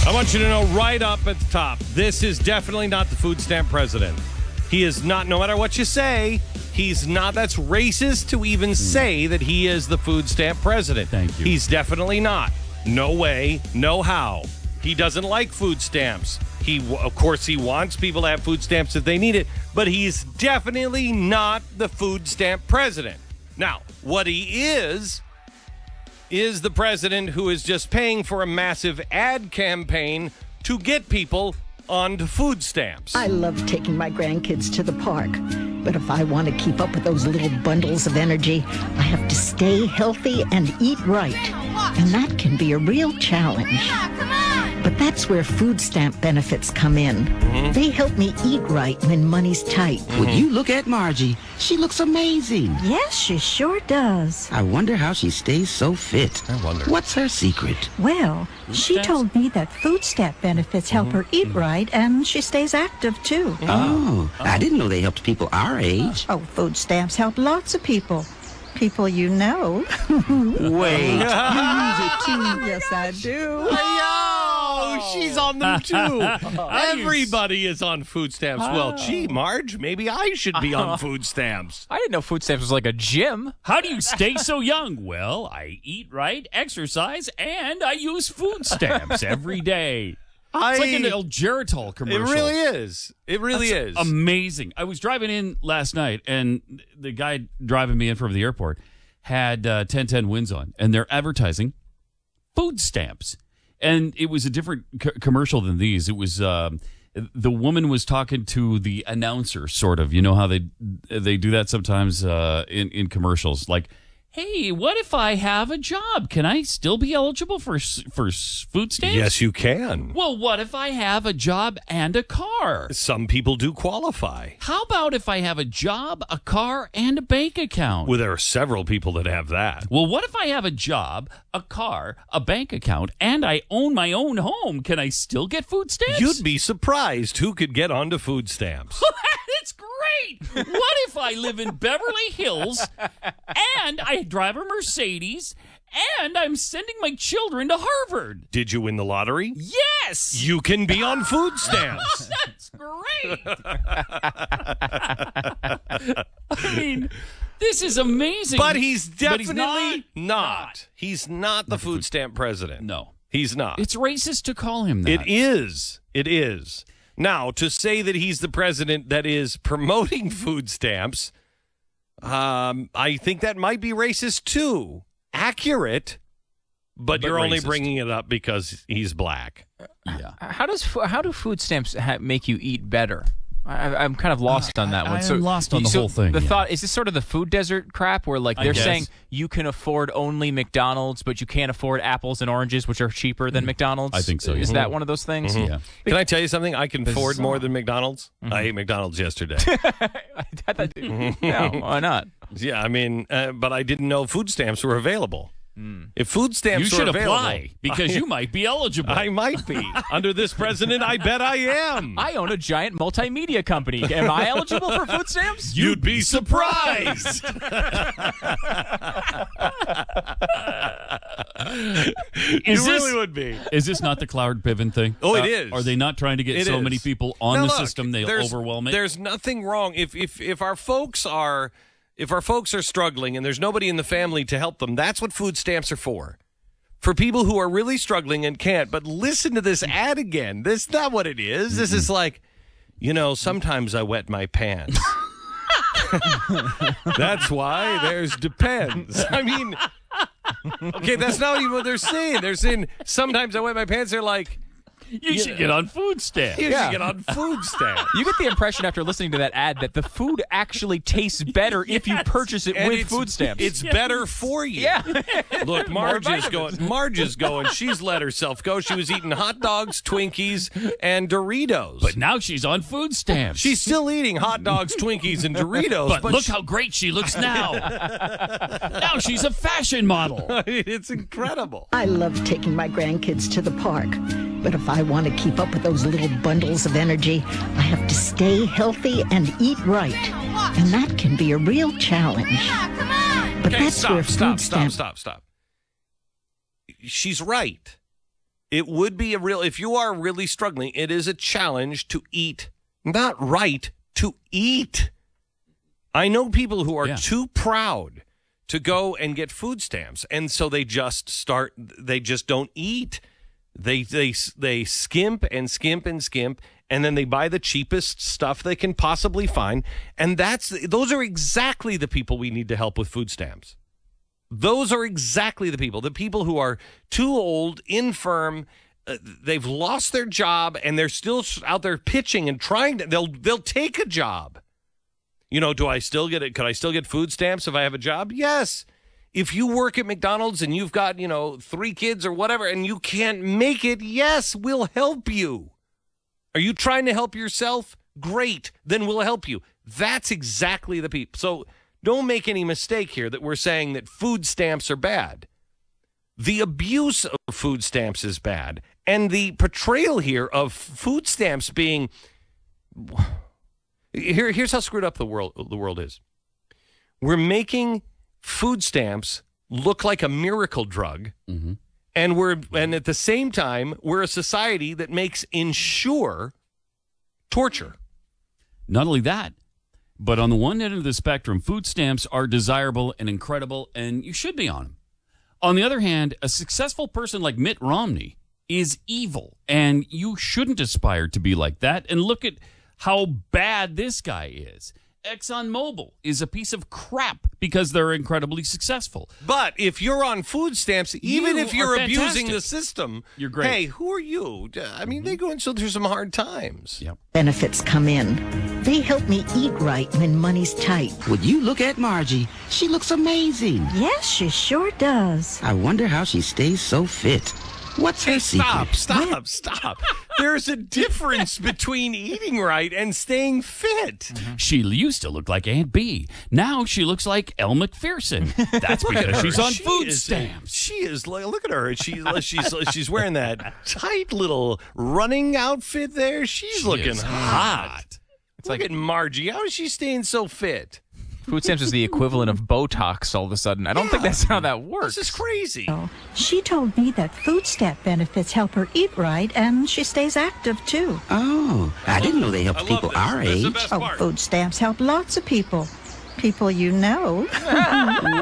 I want you to know right up at the top, this is definitely not the food stamp president. He is not, no matter what you say, he's not. That's racist to even say that he is the food stamp president. Thank you. He's definitely not. No way, no how. He doesn't like food stamps. Of course, he wants people to have food stamps if they need it, but he's definitely not the food stamp president. Now, what he is the president who is just paying for a massive ad campaign to get people onto food stamps. I love taking my grandkids to the park, but if I want to keep up with those little bundles of energy, I have to stay healthy and eat right. And that can be a real challenge. Yeah, come on! But that's where food stamp benefits come in. They help me eat right when money's tight. Would you look at Margie? She looks amazing. Yes, she sure does. I wonder how she stays so fit. I wonder. What's her secret? Well, she told me that food stamp benefits help her eat right, and she stays active, too. Oh, I didn't know they helped people our age. Oh, food stamps help lots of people. People you know. Wait, you use it too? Yes, I do. Oh, she's on them too. Everybody is on food stamps. Well, gee, Marge, maybe I should be on food stamps. I didn't know food stamps was like a gym. How do you stay so young? Well, I eat right, exercise, and I use food stamps every day. It's like an El Geritol commercial. It really is. It really That's is. Amazing. I was driving in last night, and the guy driving me in from the airport had 1010 Wins on, and they're advertising food stamps. And it was a different commercial than these. It was the woman was talking to the announcer, sort of. You know how they do that sometimes in commercials, like, hey, what if I have a job? Can I still be eligible for food stamps? Yes, you can. Well, what if I have a job and a car? Some people do qualify. How about if I have a job, a car, and a bank account? Well, there are several people that have that. Well, what if I have a job, a car, a bank account, and I own my own home? Can I still get food stamps? You'd be surprised who could get onto food stamps. It's great. What if I live in Beverly Hills and I drive a Mercedes and I'm sending my children to Harvard? Did you win the lottery? Yes. You can be on food stamps. That's great. I mean, this is amazing. But he's definitely not. He's not the food stamp president. No. He's not. It's racist to call him that. It is. It is. Now, to say that he's the president that is promoting food stamps, I think that might be racist too. Accurate, but you're only racist. bringing it up because he's black. Yeah. How do food stamps make you eat better? I'm kind of lost on that one. I am lost on the whole thing. The yeah. thought is this sort of the food desert crap where like they're guess. saying you can afford only McDonald's, but you can't afford apples and oranges, which are cheaper than McDonald's. I think so, Is yeah. that one of those things? Yeah. Can I tell you something? I can afford more than McDonald's. I ate McDonald's yesterday. I thought, no, why not? Yeah, I mean, but I didn't know food stamps were available. If food stamps You should were available, apply because you might be eligible. I might be. Under this president, I bet I am. I own a giant multimedia company. Am I eligible for food stamps? You'd be surprised. You really would be. Is this not the Cloward Piven thing? Oh, it is. Are they not trying to get It so is. many people on Now, the look, system they'll overwhelm it? There's nothing wrong if our folks are struggling and there's nobody in the family to help them. That's what food stamps are for. For people who are really struggling and can't. But listen to this ad again. This is not what it is. This is like, sometimes I wet my pants. That's why there's depends. I mean, okay, that's not even what they're saying. They're saying sometimes I wet my pants. They're like, you should get on food stamps. you should get on food stamps. You get the impression after listening to that ad that the food actually tastes better if you purchase it And with it's- food stamps. It's better for you. Yeah. Look, Marge is vitamins. going. Marge is going. She's let herself go. She was eating hot dogs, Twinkies, and Doritos. But now she's on food stamps. She's still eating hot dogs, Twinkies, and Doritos. But look she- how great she looks now. Now she's a fashion model. it's incredible. I love taking my grandkids to the park, but if I want to keep up with those little bundles of energy, I have to stay healthy and eat right. And that can be a real challenge. Yeah, come on! But Okay, that's where food stamps... stop. She's right. It would be if you are really struggling, it is a challenge to eat, not right, to eat. I know people who are too proud to go and get food stamps, and so they just don't eat. They skimp and skimp and skimp, and then they buy the cheapest stuff they can possibly find, and those are exactly the people we need to help with food stamps. Those are exactly the people who are too old, infirm, they've lost their job, and they're still out there pitching and trying to. They'll take a job. Do I still get it? Could I still get food stamps if I have a job? Yes. If you work at McDonald's and you've got 3 kids or whatever, and you can't make it, yes, we'll help you. Are you trying to help yourself? Great. Then we'll help you. That's exactly the people. So. Don't make any mistake here that we're saying that food stamps are bad. The abuse of food stamps is bad. And the portrayal here of food stamps being... Here's how screwed up the world is. We're making food stamps look like a miracle drug. Mm-hmm. And at the same time, we're a society that makes ensure torture. Not only that, but on the one end of the spectrum, food stamps are desirable and incredible, and you should be on them. On the other hand, a successful person like Mitt Romney is evil, and you shouldn't aspire to be like that. And look at how bad this guy is. ExxonMobil is a piece of crap because they're incredibly successful. But if you're on food stamps, even if you're abusing the system, you're great. Hey, who are you? I mean, they go through some hard times. Yep. Benefits come in. They help me eat right when money's tight. Would you look at Margie? She looks amazing. Yes, she sure does. I wonder how she stays so fit. What's her secret? Stop. There's a difference between eating right and staying fit. She used to look like Aunt Bee. Now she looks like Elle McPherson. That's because she's on food stamps. She is like, look at her. She's wearing that tight little running outfit there. She's looking hot. Look at Margie. How is she staying so fit? Food stamps is the equivalent of Botox all of a sudden. I don't think that's how that works. This is crazy. She told me that food stamp benefits help her eat right, and she stays active, too. Oh, I didn't know they helped people our age. Food stamps help lots of people. People you know.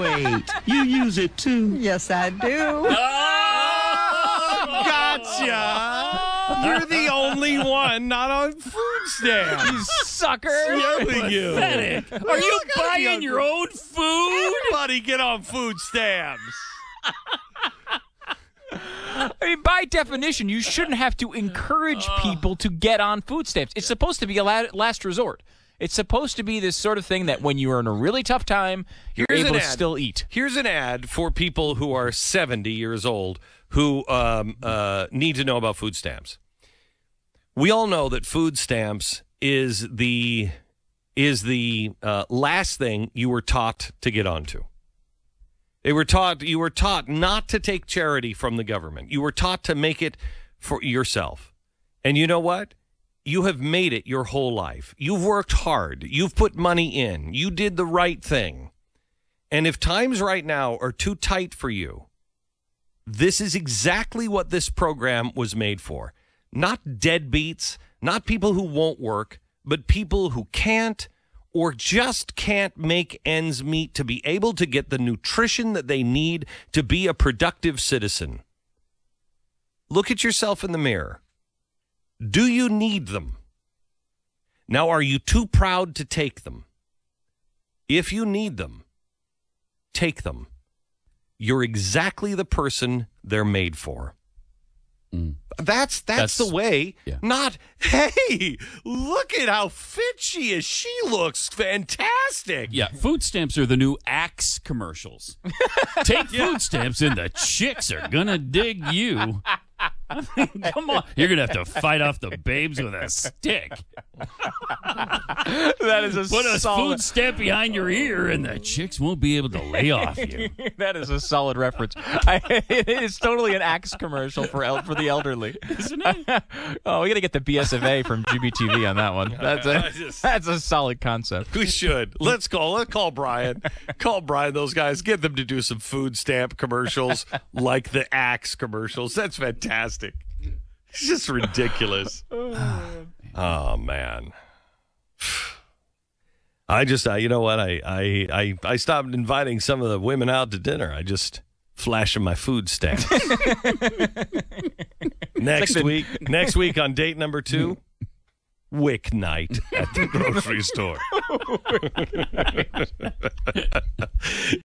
Wait, you use it, too? Yes, I do. Gotcha. You're the only one not on food stamps. You sucker. Yelling you. Are you buying your own food? Everybody get on food stamps. I mean, by definition, you shouldn't have to encourage people to get on food stamps. It's supposed to be a last resort. It's supposed to be this sort of thing that when you are in a really tough time, you're able to still eat. Here's an ad for people who are 70 years old who need to know about food stamps. We all know that food stamps is the last thing you were taught to get onto. You were taught not to take charity from the government. You were taught to make it for yourself. And you know what? You have made it your whole life. You've worked hard. You've put money in. You did the right thing. And if times right now are too tight for you, this is exactly what this program was made for. Not deadbeats, not people who won't work, but people who can't or just can't make ends meet to be able to get the nutrition that they need to be a productive citizen. Look at yourself in the mirror. Do you need them? Now, are you too proud to take them? If you need them, take them. You're exactly the person they're made for. That's the way. Yeah. Not, hey, look at how fit she is. She looks fantastic. Yeah, food stamps are the new Axe commercials. Take food stamps and the chicks are going to dig you. Come on. You're going to have to fight off the babes with a stick. That is a Put a solid food stamp behind your ear, and the chicks won't be able to lay off you. That is a solid reference. It is totally an Axe commercial for the elderly, Isn't it? Oh, we got to get the BS of A from GBTV on that one. That's a solid concept. We should. Let's call Brian. Call Brian, those guys. Get them to do some food stamp commercials like the Axe commercials. That's fantastic. It's just ridiculous. Oh, man. I just, you know what? I stopped inviting some of the women out to dinner. I just flash them my food stamps. Next week on date number 2, Wick night at the grocery store.